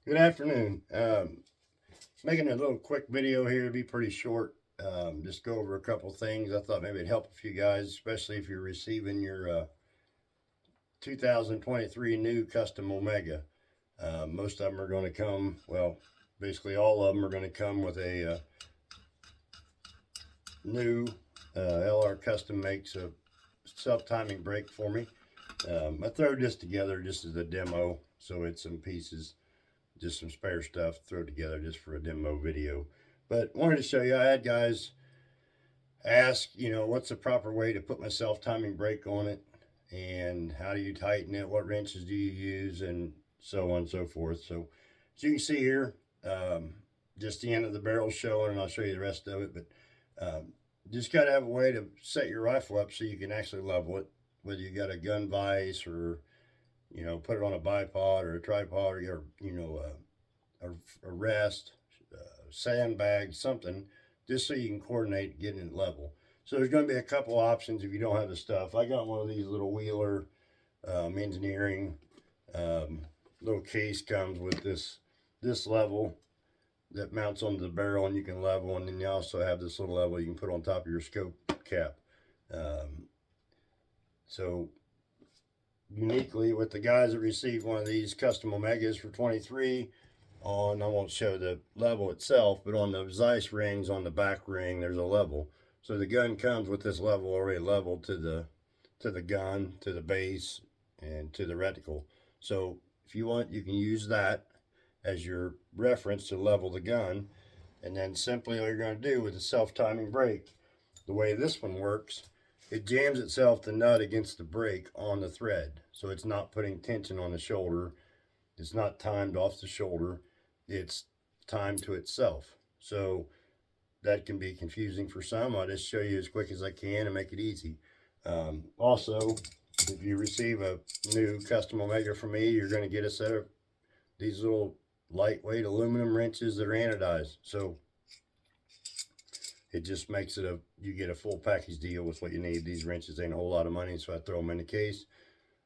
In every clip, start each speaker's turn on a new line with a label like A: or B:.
A: Good afternoon. Making a little quick video here, to be pretty short. Just go over a couple things. I thought maybe it'd help a few guys, especially if you're receiving your 2023 new Custom Omega. Most of them are going to come, well, basically all of them are going to come with a new LR Custom makes a self-timing brake for me. I throw this together just as a demo, so it's some pieces, just some spare stuff, throw together just for a demo video. But wanted to show you, I had guys ask, what's the proper way to put my self-timing brake on it, and how do you tighten it, what wrenches do you use, and so on and so forth. So as you can see here, just the end of the barrel showing, and I'll show you the rest of it. But just got to have a way to set your rifle up so you can actually level it, whether you got a gun vise or put it on a bipod or a tripod, or a rest, sandbag, something, just so you can coordinate getting it level. So there's going to be a couple options if you don't have the stuff. I got one of these little Wheeler engineering little case, comes with this level that mounts onto the barrel and you can level, and then you also have this little level you can put on top of your scope cap. So uniquely with the guys that received one of these Custom Omegas for 23, I won't show the level itself, but on the Zeiss rings, on the back ring, there's a level. So the gun comes with this level already leveled to the gun, to the base, and to the reticle. So if you want, you can use that as your reference to level the gun. And then simply all you're going to do with the self-timing brake, the way this one works, it jams itself, the nut, against the brake on the thread. So it's not putting tension on the shoulder. It's not timed off the shoulder. It's timed to itself. So that can be confusing for some. I'll just show you as quick as I can and make it easy. Also, if you receive a new Custom Omega from me, you're going to get a set of these little lightweight aluminum wrenches that are anodized. So it just makes it you get a full package deal with what you need. These wrenches ain't a whole lot of money, so I throw them in the case.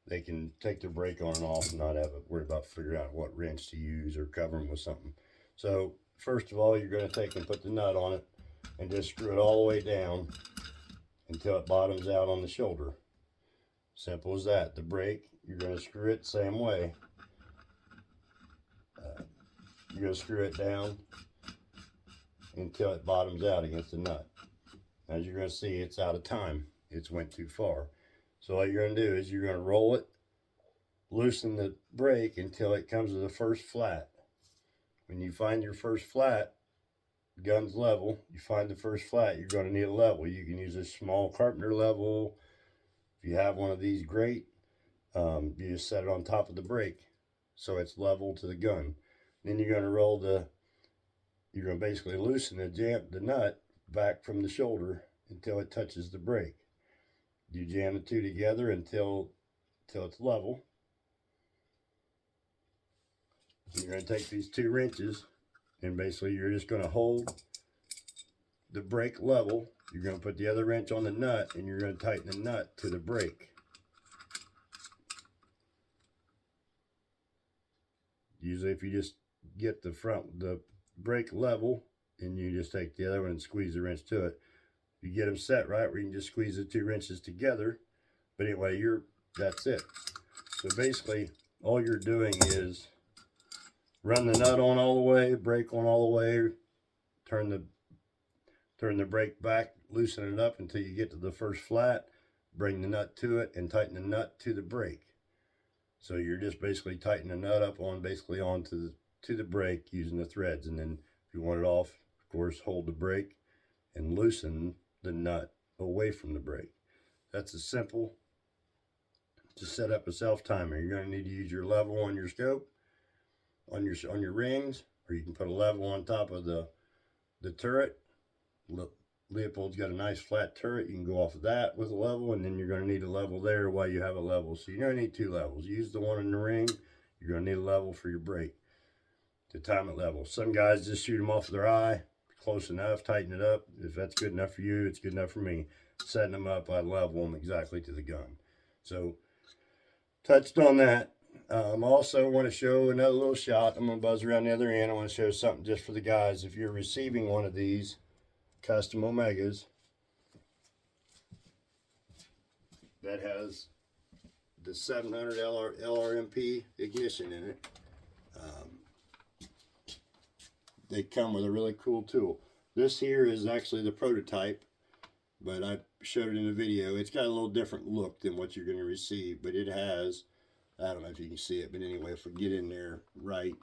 A: They can take their brake on and off and not have to worry about figuring out what wrench to use or cover them with something. So first of all, you're going to take and put the nut on it and just screw it all the way down until it bottoms out on the shoulder. Simple as that. The brake, you're going to screw it the same way. You're going to screw it down until it bottoms out against the nut. As you're going to see, it's out of time. It's went too far. So all you're going to do is you're going to roll it, loosen the brake until it comes to the first flat. When you find your first flat, gun's level, you find the first flat, you're going to need a level. You can use a small carpenter level. If you have one of these, great. You just set it on top of the brake so it's level to the gun. Then you're going to you're going to basically loosen the nut back from the shoulder until it touches the brake. You jam the two together until it's level. So you're going to take these two wrenches and basically you're just going to hold the brake level. You're going to put the other wrench on the nut and you're going to tighten the nut to the brake. Usually if you just get the brake level and you just take the other one and squeeze the wrench to it, you get them set right where you can just squeeze the two wrenches together. But anyway, that's it. So basically all you're doing is run the nut on all the way, brake on all the way, turn the brake back, loosen it up until you get to the first flat, bring the nut to it, and tighten the nut to the brake. So you're just basically tightening the nut up onto the brake using the threads. And then if you want it off, of course, hold the brake and loosen the nut away from the brake. That's as simple to set up a self-timer. You're going to need to use your level on your scope, on your rings, or you can put a level on top of the turret. Leopold's got a nice flat turret. You can go off of that with a level, and then you're going to need a level there while you have a level. So you're going to need two levels. Use the one in the ring. You're going to need a level for your brake to time it level. Some guys just shoot them off their eye. Close enough, tighten it up. If that's good enough for you, it's good enough for me. Setting them up, I level them exactly to the gun. So touched on that. Also want to show another little shot. I'm going to buzz around the other end. I want to show something just for the guys. If you're receiving one of these custom Omegas that has the 700 lrmp ignition in it, they come with a really cool tool. This here is actually the prototype, but I showed it in the video. It's got a little different look than what you're going to receive, but it has, I don't know if you can see it, but anyway, if we get in there right,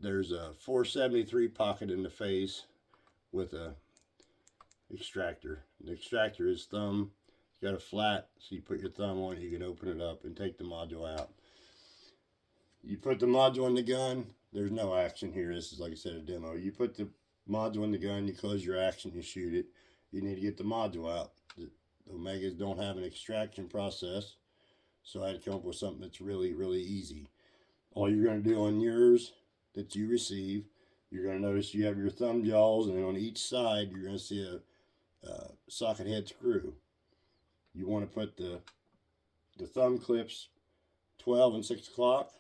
A: there's a 473 pocket in the face with a extractor. The extractor is thumb. It's got a flat, so you put your thumb on it, you can open it up and take the module out. You put the module in the gun. There's no action here. This is, like I said, a demo. You put the module in the gun, you close your action, you shoot it. You need to get the module out. The Omegas don't have an extraction process, so I had to come up with something that's really, really easy. All you're going to do on yours that you receive, you're going to notice you have your thumb jaws, and then on each side you're going to see a socket head screw. You want to put the thumb clips 12 and 6 o'clock,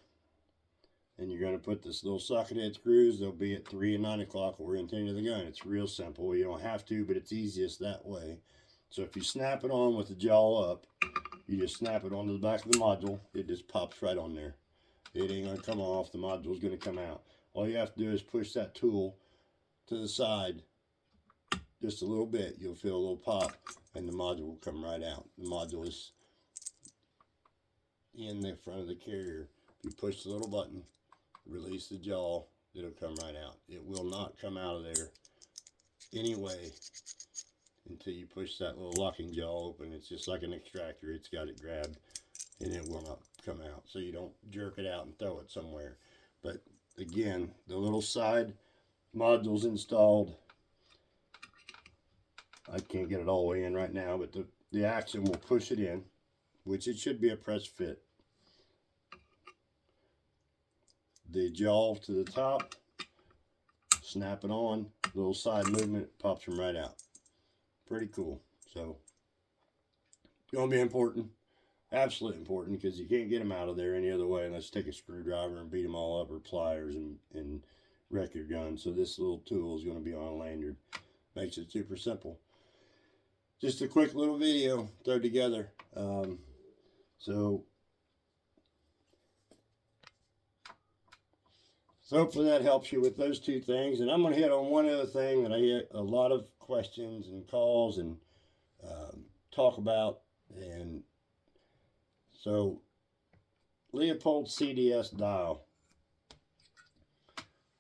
A: and you're going to put this little socket head screws. They'll be at 3 and 9 o'clock orienting to the gun. It's real simple. You don't have to, but it's easiest that way. So if you snap it on with the jaw up, you just snap it onto the back of the module. It just pops right on there. It ain't going to come off. The module's going to come out. All you have to do is push that tool to the side just a little bit. You'll feel a little pop, and the module will come right out. The module is in the front of the carrier. If you push the little button, release the jaw, it'll come right out. It will not come out of there anyway until you push that little locking jaw open. It's just like an extractor. It's got it grabbed, and it will not come out. So you don't jerk it out and throw it somewhere. But again, the little side module's installed. I can't get it all the way in right now, but the action will push it in, which it should be a press fit. The jaw to the top, snap it on, little side movement, pops them right out. Pretty cool. So it's going to be important, absolutely important, because you can't get them out of there any other way unless you take a screwdriver and beat them all up, or pliers, and wreck your gun. So this little tool is going to be on a lanyard. Makes it super simple. Just a quick little video thrown together. So hopefully that helps you with those two things. And I'm going to hit on one other thing that I get a lot of questions and calls and talk about. And so Leupold CDS dial.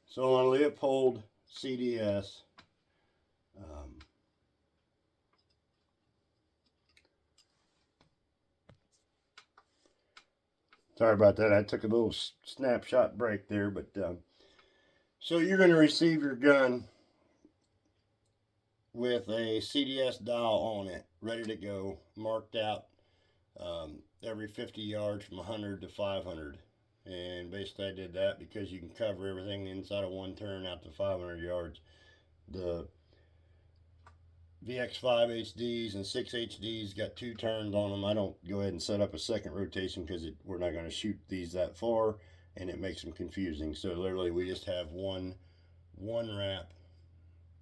A: So on Leupold CDS, sorry about that. I took a little snapshot break there, but so you're going to receive your gun with a CDS dial on it, ready to go, marked out every 50 yards from 100 to 500. And basically I did that because you can cover everything inside of one turn out to 500 yards. The VX5 HDs and 6 HDs got 2 turns on them. I don't go ahead and set up a second rotation because we're not going to shoot these that far, and it makes them confusing. So literally we just have one wrap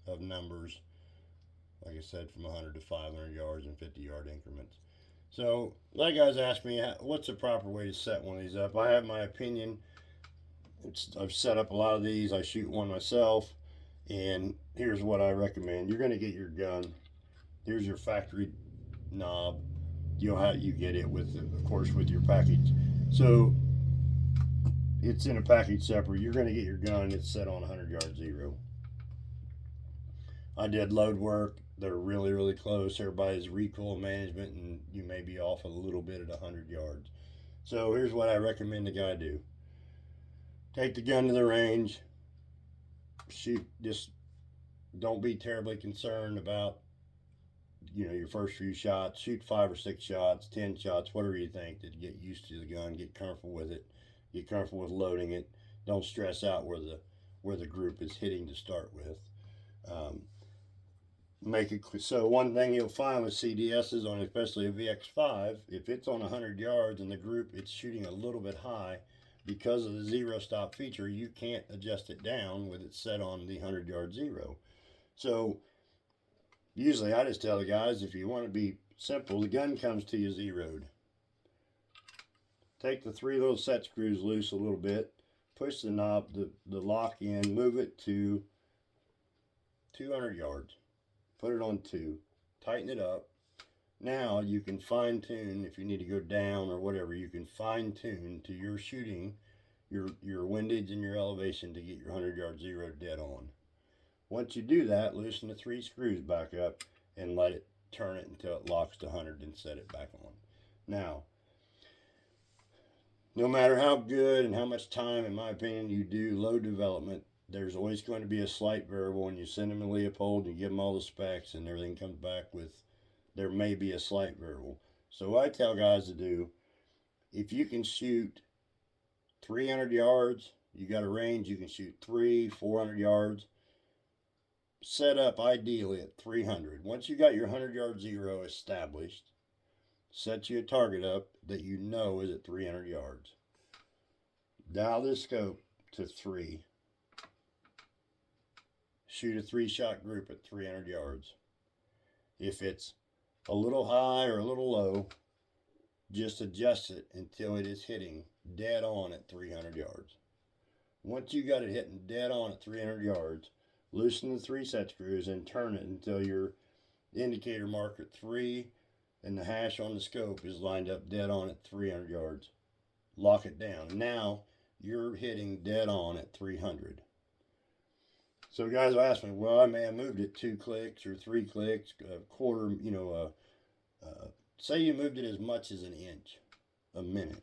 A: of numbers, like I said, from 100 to 500 yards in 50-yard increments. So a lot of guys ask me, what's the proper way to set one of these up? I have my opinion. I've set up a lot of these. I shoot one myself, and here's what I recommend. You're going to get your gun. Here's your factory knob. You know how you get it with, of course, with your package. So it's in a package separate. You're going to get your gun. It's set on 100 yard zero. I did load work. They're really, really close. Everybody's recoil management, and you may be off a little bit at 100 yards. So here's what I recommend the guy do. Take the gun to the range. Shoot. Just don't be terribly concerned about, your first few shots. Shoot 5 or 6 shots, 10 shots, whatever you think, to get used to the gun, get comfortable with it, get comfortable with loading it. Don't stress out where the group is hitting to start with. Make it so one thing you'll find with CDSs, on especially a VX5, if it's on 100 yards and the group it's shooting a little bit high, because of the zero stop feature, you can't adjust it down with it set on the 100-yard zero. So usually I just tell the guys, if you want to be simple, the gun comes to you zeroed. Take the 3 little set screws loose a little bit, push the knob, the lock in, move it to 200 yards. Put it on 2, tighten it up. Now you can fine tune, if you need to go down or whatever, you can fine tune to your shooting, your windage and your elevation to get your 100-yard zero dead on. Once you do that, loosen the 3 screws back up and let it turn it until it locks to 100 and set it back on. Now, no matter how good and how much time, in my opinion, you do load development, there's always going to be a slight variable when you send them to Leopold and you give them all the specs and everything comes back with, there may be a slight variable. So what I tell guys to do, if you can shoot 300 yards, you got a range, you can shoot 400 yards, set up ideally at 300. Once you got your 100-yard zero established, set you a target up that you know is at 300 yards. Dial the scope to 3. Shoot a 3-shot group at 300 yards. If it's a little high or a little low, just adjust it until it is hitting dead on at 300 yards. Once you got it hitting dead on at 300 yards, loosen the 3 set screws and turn it until your indicator marker 3 and the hash on the scope is lined up dead on at 300 yards. Lock it down. Now you're hitting dead on at 300. So guys will ask me, well, I may have moved it 2 clicks or 3 clicks, a quarter, say you moved it as much as an inch a minute.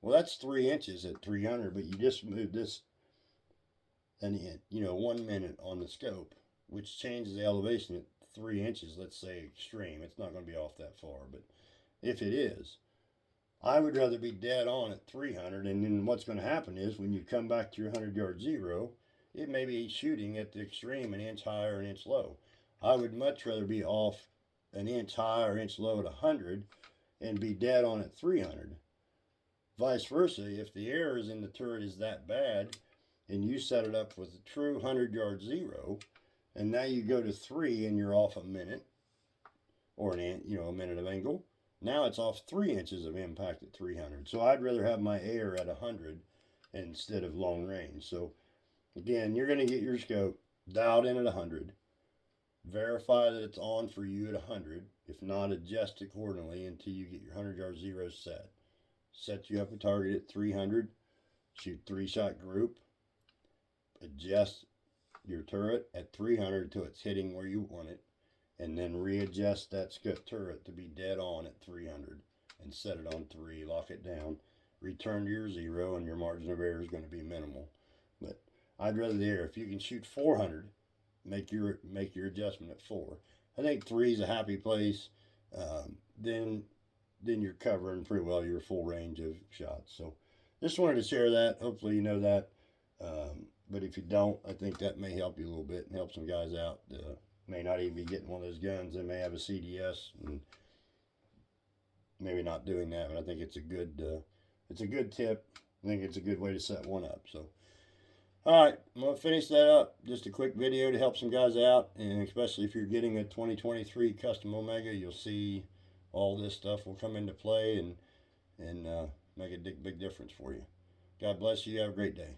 A: Well, that's 3 inches at 300, but you just moved this an inch, 1 minute on the scope, which changes the elevation at 3 inches, let's say extreme. It's not going to be off that far, but if it is, I would rather be dead on at 300, and then what's going to happen is when you come back to your 100-yard zero, it may be shooting at the extreme an inch high or an inch low. I would much rather be off an inch high or an inch low at 100 and be dead on at 300. Vice versa, if the errors in the turret is that bad and you set it up with a true 100-yard zero, and now you go to 3 and you're off a minute or an inch, a minute of angle, now it's off 3 inches of impact at 300. So I'd rather have my air at 100 instead of long range. So again, you're going to get your scope dialed in at 100. Verify that it's on for you at 100. If not, adjust accordingly until you get your 100-yard zero set. Set you up a target at 300. Shoot 3-shot group. Adjust your turret at 300 until it's hitting where you want it. And then readjust that turret to be dead on at 300. And set it on 3. Lock it down. Return to your zero, and your margin of error is going to be minimal. But I'd rather the air. If you can shoot 400, make your adjustment at 4. I think 3 is a happy place. Then you're covering pretty well your full range of shots. So just wanted to share that. Hopefully you know that. But if you don't, I think that may help you a little bit and help some guys out. May not even be getting one of those guns. They may have a CDS and maybe not doing that. But I think it's a good tip. I think it's a good way to set one up. So. Alright, I'm going to finish that up. Just a quick video to help some guys out, and especially if you're getting a 2023 Custom Omega, you'll see all this stuff will come into play and make a big difference for you. God bless you. Have a great day.